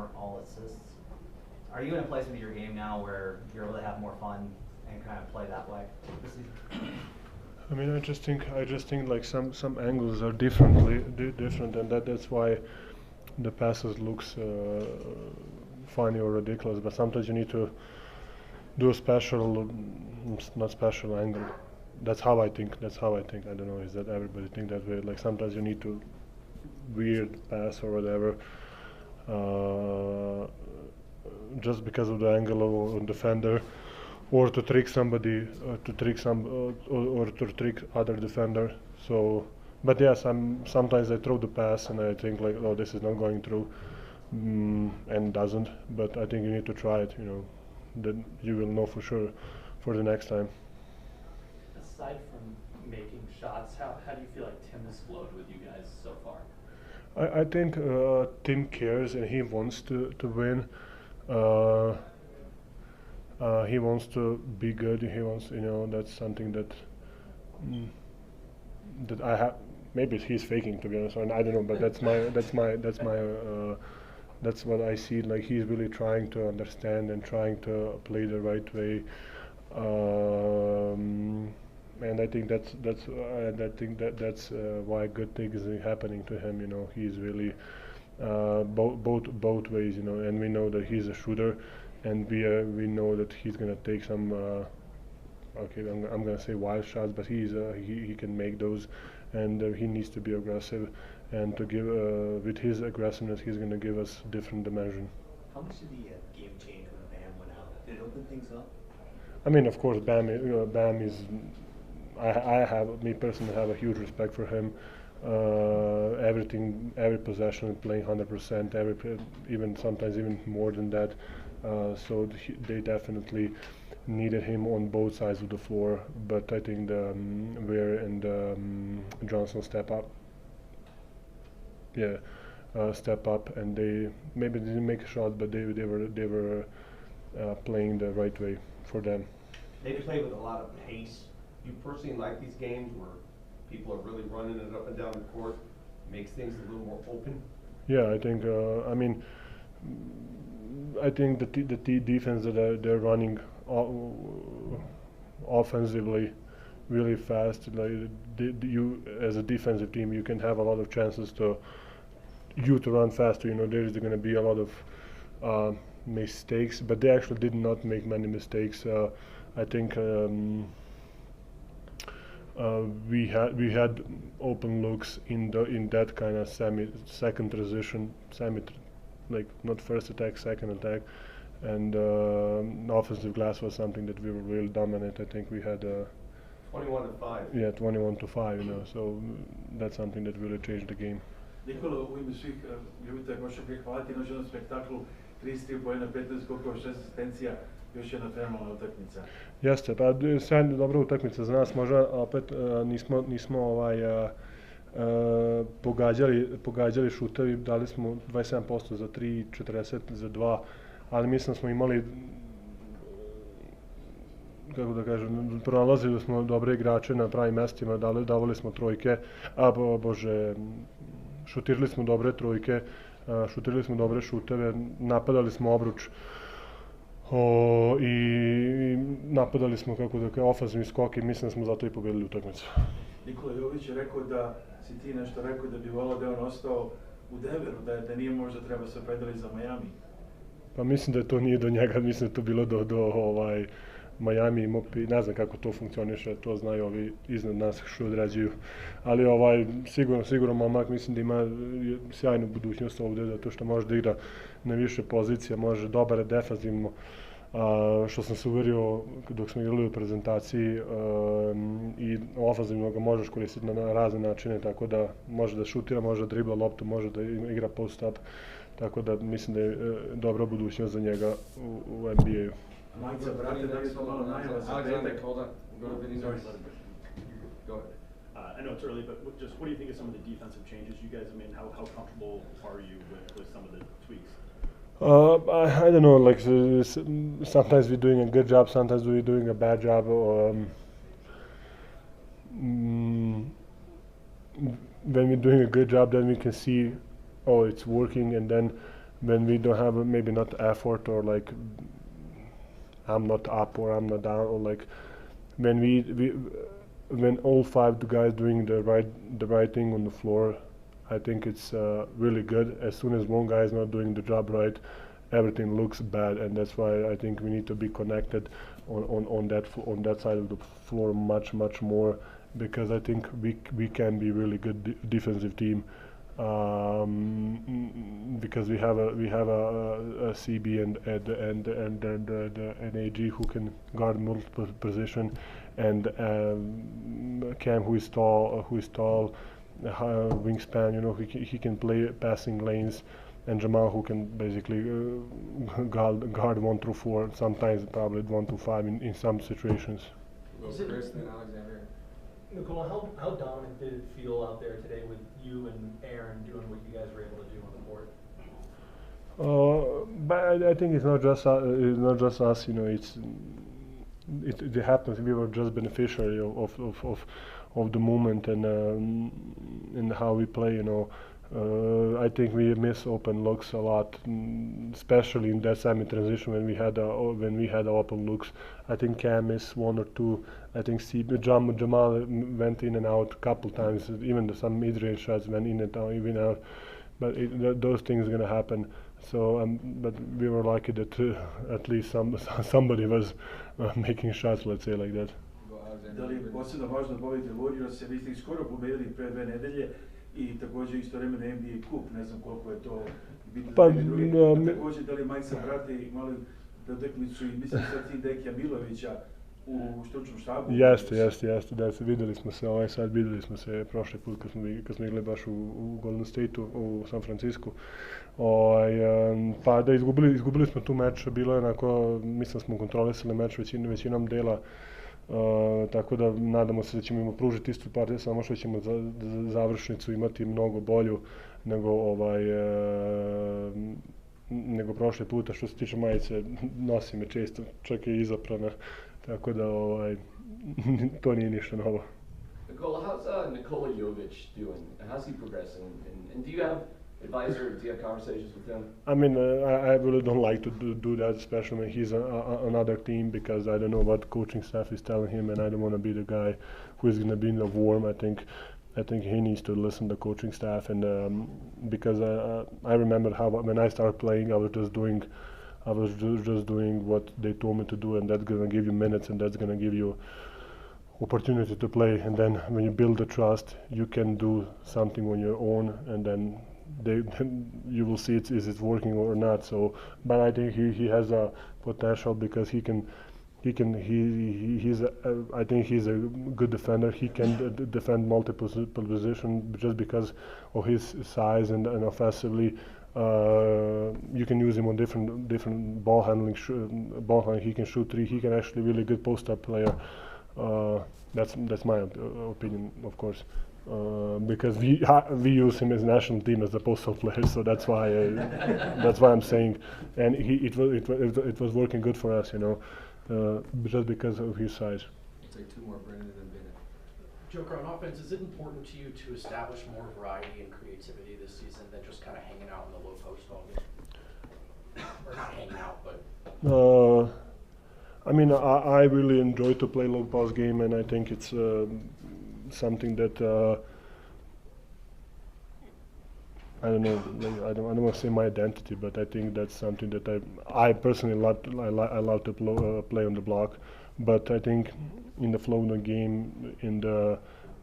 weren't all assists. Are you in a place with your game now where you're able to have more fun and kind of play that way this season? I mean, I just think like some angles are different, and that's why the passes looks funny or ridiculous. But sometimes you need to do a special, not special angle. That's how I think. That's how I think. I don't know. Is that everybody think that way? Like sometimes you need to weird pass or whatever, uh, just because of the angle of a defender, or to trick somebody, or to trick other defender. So, but yes, sometimes I throw the pass and I think like, oh, this is not going through, and doesn't. But I think you need to try it. Then you will know for sure for the next time. Aside from making shots, how do you feel like Tim has flowed with you guys so far? I think Tim cares and he wants to win. Uh, he wants to be good. He wants, that's something mm, that I have. Maybe he's faking, to be honest, or I don't know. But that's what I see. Like he's really trying to understand and trying to play the right way. And I think that's why good things are happening to him. He's really both ways. And we know that he's a shooter, and we know that he's gonna take some. Okay, I'm gonna say wild shots, but he can make those, and he needs to be aggressive, and to give with his aggressiveness, he's gonna give us different dimension. How much did the game change when Bam went out? Did it open things up? I mean, of course, Bam is. Me personally have a huge respect for him. Every possession, playing 100%, even sometimes even more than that. So they definitely needed him on both sides of the floor. But I think the Ware and Johnson step up. Yeah, step up, and they maybe didn't make a shot, but they were playing the right way for them. They play with a lot of pace. You personally like these games where people are really running it up and down the court, makes things a little more open? Yeah, I think. I think the defense that they're running offensively really fast. Like you as a defensive team, you can have a lot of chances to run faster. There is going to be a lot of mistakes, but they actually did not make many mistakes. I think. We had open looks in that kind of second transition, like not first attack, second attack, and offensive glass was something that we were really dominant. I think we had 21-5. Yeah, 21-5. So that's something that really changed the game. Nikola, u ime svih ljubitelja košarke, hvala ti na noćnom spektaklu, 33 poena, 15 skokova, 6 asistencija, još jedna fenomenalna utakmica. Jeste, pa sjajna dobra utakmica za nas, možda opet nismo pogađali šutevi, dali smo 27% za 3, 40 za 2, ali mislim da smo imali, kako da kažem, pronalazili smo dobre igrače na pravim mestima, davali smo trojke, šutirali smo dobre trojke, šutirali smo dobre šuteve, napadali smo obruč, i napadali smo, kako da kažem, ofanzivni skok i mislim da smo zato i pobedili utakmicu. Nikola Jović je rekao da si ti nešto rekao da bi volao da je on ostao u Denveru, da nije možda treba se opredeliti za Miami. Pa mislim da to nije do njega, mislim da to bilo do Miami, ne znam kako to funkcioniše, to znaju ovi iznad nas što odrađuju, ali sigurno momak, mislim da ima sjajnu budućnost ovde, zato što može da igra na više pozicija, može dobar defanzivno, što sam se uverio dok smo igrali u prezentaciji, i ofanzivno ga možeš koristiti na razne načine, tako da može da šutira, može da dribla loptu, može da igra post-up, tako da mislim da je dobra budućnost za njega u NBA-u. Majica, brate, da li smo malo najava za petak? Hold on. Go to Vinny's. Go ahead. I know it's early, but just what do you think of some of the defensive changes you guys have made? How comfortable are you with some of the tweaks? I don't know, like sometimes we're doing a good job, sometimes we're doing a bad job. When we're doing a good job, then we can see, oh, it's working, and then when we don't have maybe not effort, or like I'm not up or I'm not down, or like when when all five the guys doing the right thing on the floor, I think it's really good. As soon as one guy is not doing the job right, everything looks bad, and that's why I think we need to be connected on that side of the floor much more, because I think we can be really good defensive team. Because we have a CB and AG who can guard multiple position, and Cam who is tall, wingspan. You know, he can play passing lanes, and Jamal who can basically guard 1 through 4. Sometimes probably 1 to 5 in some situations. Chris, then Alexander. Nicole, how dominant did it feel out there today with you and Aaron doing what you guys were able to do on the court? But I think it's not just us. You know, it happens. We were just beneficiary of the moment and how we play. You know, I think we miss open looks a lot, especially in that semi-transition when we had open looks. I think Cam missed 1 or 2. I think Jamal went in and out a couple times. Even some mid-range shots went in and out, even out. But those things are gonna happen. So, but we were lucky that at least somebody was making shots, let's say like that. Da li je posebno važno da pobedite Warriors, vi ste ih skoro pobedili pre 2 nedelje i također istovremeno NBA kup, ne znam koliko je to bitno Pa, za neke druge. Također da li Mike sa brate imali da utakmicu i mislim sad ti Dekija Milovića u stručnom štabu? Jeste, videli smo se prošli put kad smo igrali baš u Golden Stateu, u San Francisku. Pa da, izgubili smo tu meč, bilo je onako, mislim smo kontrolisali meč većinom dela, tako da nadamo se da ćemo im pružiti istu partiju, samo što ćemo za završnicu imati mnogo bolju nego prošle puta. Što se tiče majice, nosi me često, čak i izaprana, tako da to nije ništa novo. Nikola, how's Nikola Jovic doing? How's he progressing? And do you have advisor? Do you have conversations with him? I mean, I really don't like to do that, especially when he's another team, because I don't know what coaching staff is telling him, and I don't want to be the guy who is going to be in the warm. I think he needs to listen to the coaching staff, and because I remember how when I started playing, I was just doing what they told me to do, and that's going to give you minutes, and that's going to give you opportunity to play. And then when you build the trust, you can do something on your own, and then you will see is it working or not. So, but I think he has a potential, because I think he's a good defender. He can defend multiple positions just because of his size, and offensively you can use him on different ball handling. He can shoot 3. He can actually really good post-up player. That's my opinion, of course. Because we use him as national team as a post-up player, so that's why I'm saying, and it was working good for us, you know, just because of his size. We'll take 2 more, Brendan, and then Bennett. Joker, on offense, is it important to you to establish more variety and creativity this season than just kind of hanging out in the low post all game? Or not hanging out, but... I mean, I really enjoy to play low post game, and I think it's something that I don't know. I don't want to say my identity, but I think that's something that I personally love. I love to play on the block, but I think in the flow of the game,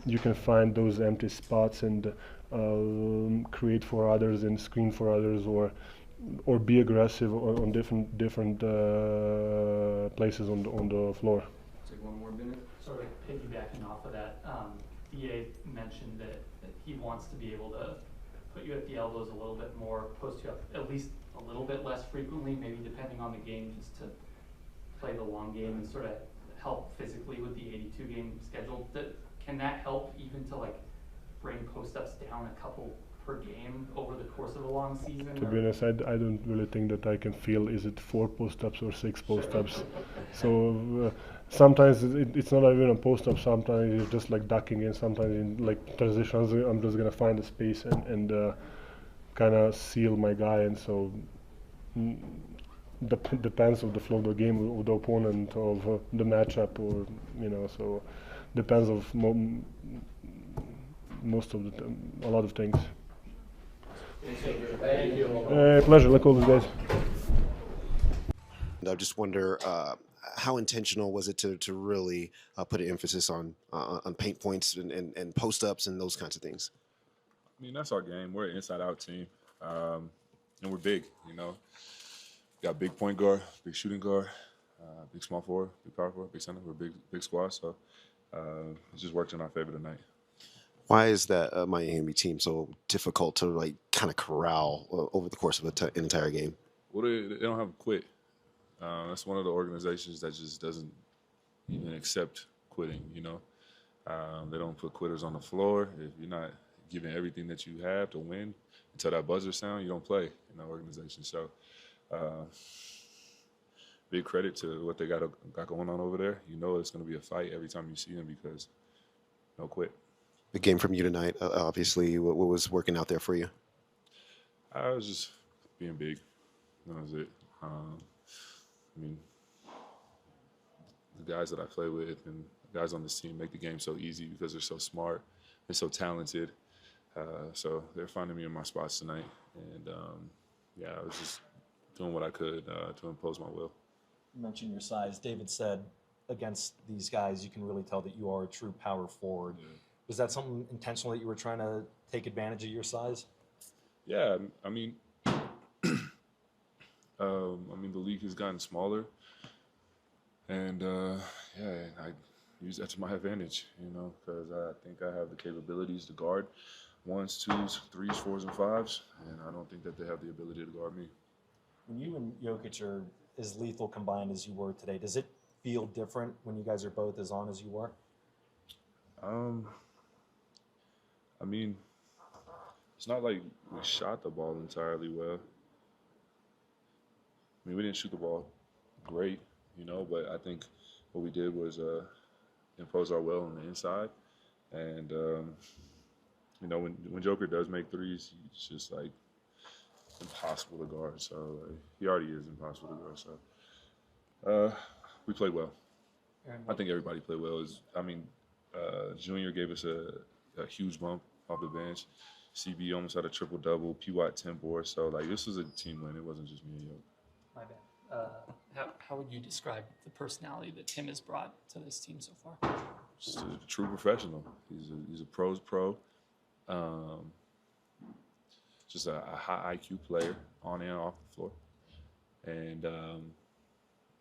you can find those empty spots and create for others and screen for others, or be aggressive on different places on the floor. Take 1 more minute. Sort of piggybacking off of that, EA mentioned that he wants to be able to put you at the elbows a little bit more, post you up at least a little bit less frequently, maybe depending on the game, just to play the long game and sort of help physically with the 82 game schedule. Can that help even to like bring post-ups down a couple per game over the course of a long season? To be honest, I don't really think that I can feel is it 4 post-ups or 6 post-ups. So sometimes it's not even a post-up. Sometimes it's just like ducking in. Sometimes in like transitions, I'm just gonna find a space and kind of seal my guy, and so depends of the flow of the game, of the opponent, of the matchup, or so depends of most of a lot of things. Thank you. Pleasure, like always, guys. I just wonder how intentional was it to really put an emphasis on paint points and post ups and those kinds of things. I mean, that's our game. We're an inside-out team, and we're big. Got big point guard, big shooting guard, big small forward, big power forward, big center. We're a big squad, so it just worked in our favor tonight. Why is that Miami team so difficult to kind of corral over the course of an entire game? Well, they don't have a quit. That's one of the organizations that just doesn't even accept quitting. They don't put quitters on the floor. If you're not giving everything that you have to win until that buzzer sound, you don't play in that organization. So, big credit to what they got going on over there. It's going to be a fight every time you see them because no quit. The game from you tonight, obviously, what was working out there for you? I was just being big. That was it. I mean, the guys that I play with and the guys on this team make the game so easy because they're so smart, they're so talented. So they're finding me in my spots tonight. And, I was just doing what I could to impose my will. You mentioned your size. David said against these guys, you can really tell that you are a true power forward. Yeah. Was that something intentional that you were trying to take advantage of your size? Yeah, I mean, the league has gotten smaller, and I use that to my advantage, because I think I have the capabilities to guard 1s, 2s, 3s, 4s, and 5s, and I don't think that they have the ability to guard me. When you and Jokic are as lethal combined as you were today, does it feel different when you guys are both as on as you were? I mean, it's not like we shot the ball entirely well. I mean, we didn't shoot the ball great, but I think what we did was impose our will on the inside. And, when Joker does make threes, it's just impossible to guard. So he already is impossible to guard. So we played well. I think everybody played well. Junior gave us a huge bump off the bench. CB almost had a triple-double. P-Watt 10 boards. So, this was a team win. It wasn't just me and Yo. My bad. How would you describe the personality that Tim has brought to this team so far? Just a true professional. He's a pro's pro. Just a high IQ player on and off the floor. And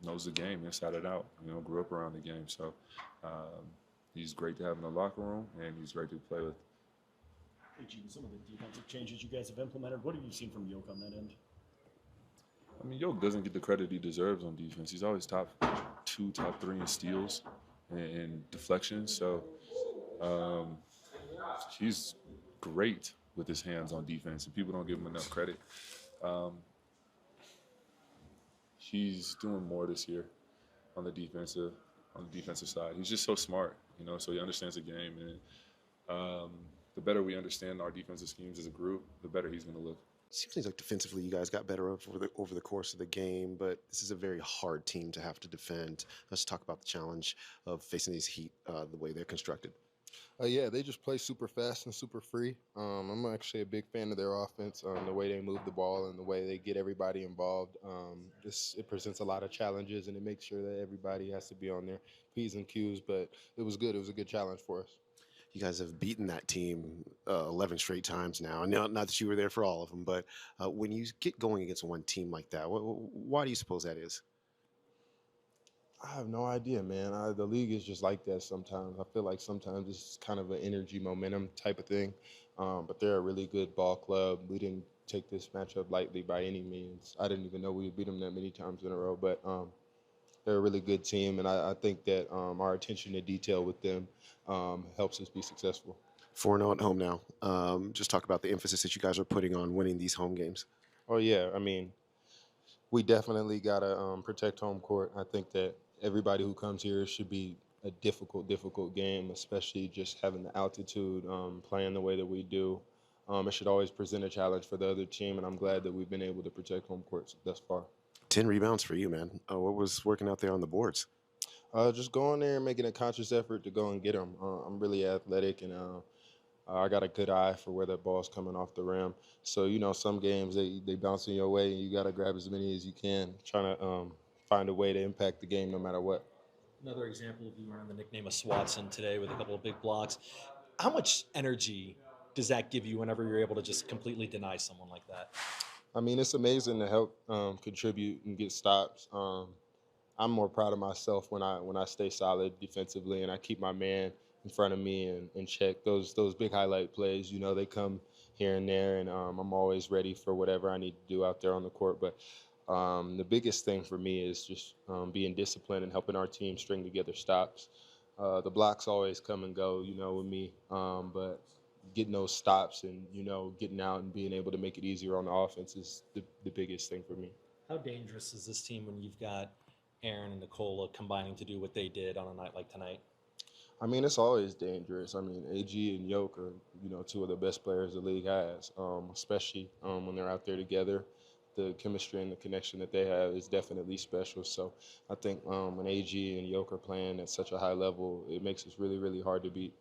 knows the game inside and out. Grew up around the game. So he's great to have in the locker room, and he's great to play with. Hey, Gene, some of the defensive changes you guys have implemented, what have you seen from Yoke on that end? I mean, Yoke doesn't get the credit he deserves on defense. He's always top 2, top 3 in steals and deflections. So he's great with his hands on defense, and people don't give him enough credit. He's doing more this year on the defensive side. He's just so smart, so he understands the game. And the better we understand our defensive schemes as a group, the better he's going to look. Seems like defensively you guys got better over the course of the game, but this is a very hard team to have to defend. Let's talk about the challenge of facing these Heat the way they're constructed. Yeah, they just play super fast and super free. I'm actually a big fan of their offense, the way they move the ball and the way they get everybody involved. It presents a lot of challenges, and it makes sure that everybody has to be on their P's and Q's, but it was good. It was a good challenge for us. You guys have beaten that team 11 straight times now. Not that you were there for all of them, but when you get going against one team like that, why do you suppose that is? I have no idea, man. The league is just like that sometimes. I feel like sometimes it's kind of an energy momentum type of thing, but they're a really good ball club. We didn't take this matchup lightly by any means. I didn't even know we would beat them that many times in a row, but they're a really good team, and I think that our attention to detail with them helps us be successful. 4-0 at home now. Just talk about the emphasis that you guys are putting on winning these home games. Oh, yeah. I mean, we definitely got to protect home court. I think that everybody who comes here should be a difficult game, especially just having the altitude, playing the way that we do. it should always present a challenge for the other team, and I'm glad that we've been able to protect home courts thus far. 10 rebounds for you, man. What was working out there on the boards? Just going there and making a conscious effort to go and get them. I'm really athletic, and I got a good eye for where that ball's coming off the rim. So, you know, some games they bounce in your way, and you got to grab as many as you can, trying to find a way to impact the game no matter what. Another example of you earned the nickname of Swatson today with a couple of big blocks. How much energy does that give you whenever you're able to just completely deny someone like that? I mean, it's amazing to help contribute and get stops. I'm more proud of myself when I stay solid defensively and I keep my man in front of me and check those big highlight plays. You know, they come here and there, and I'm always ready for whatever I need to do out there on the court. But the biggest thing for me is just being disciplined and helping our team string together stops. The blocks always come and go, you know, with me, but getting those stops and, you know, getting out and being able to make it easier on the offense is the biggest thing for me. How dangerous is this team when you've got Aaron and Nikola combining to do what they did on a night like tonight? I mean, it's always dangerous. I mean, AG and Yoke are, you know, two of the best players the league has, especially when they're out there together. The chemistry and the connection that they have is definitely special. So I think when AG and Yoke are playing at such a high level, it makes us really, really hard to beat.